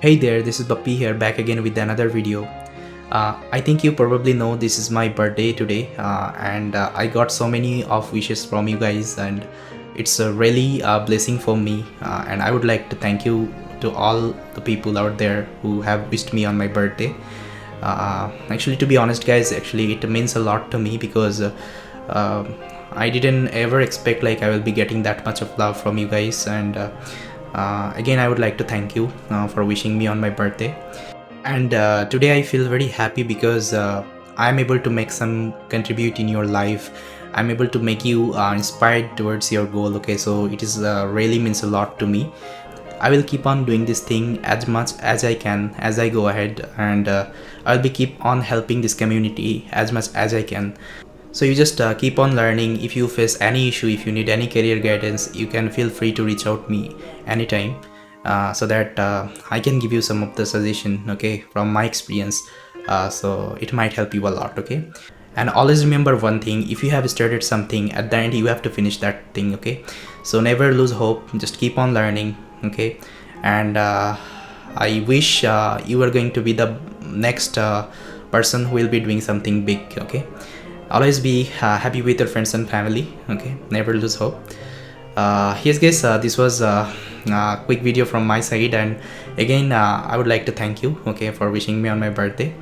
Hey there, this is Bappy here, back again with another video. I think you probably know this is my birthday today, and I got so many of wishes from you guys, and it's really a blessing for me. And I would like to thank you to all the people out there who have wished me on my birthday. Actually, to be honest, guys, actually it means a lot to me because I didn't ever expect like I will be getting that much of love from you guys, and again I would like to thank you for wishing me on my birthday. And today I feel very happy because I'm able to make some contribute in your life. I'm able to make you inspired towards your goal. Okay, so it is really means a lot to me. I will keep on doing this thing as much as I can as I go ahead, and I'll be keep on helping this community as much as I can. So you just keep on learning. If you face any issue, if you need any career guidance, you can feel free to reach out me anytime, so that I can give you some of the suggestion, okay, from my experience. So it might help you a lot, okay. And always remember one thing: if you have started something, at the end you have to finish that thing, okay. So never lose hope, just keep on learning, okay. And I wish you are going to be the next person who will be doing something big, okay. Always be happy with your friends and family, okay. Never lose hope. Yes guys, this was a quick video from my side, and again I would like to thank you, okay, for wishing me on my birthday.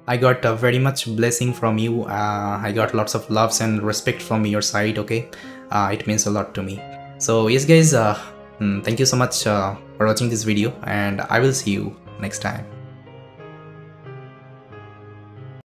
I got very much blessing from you. I got lots of loves and respect from your side, okay. It means a lot to me. So yes guys, thank you so much for watching this video, and I will see you next time.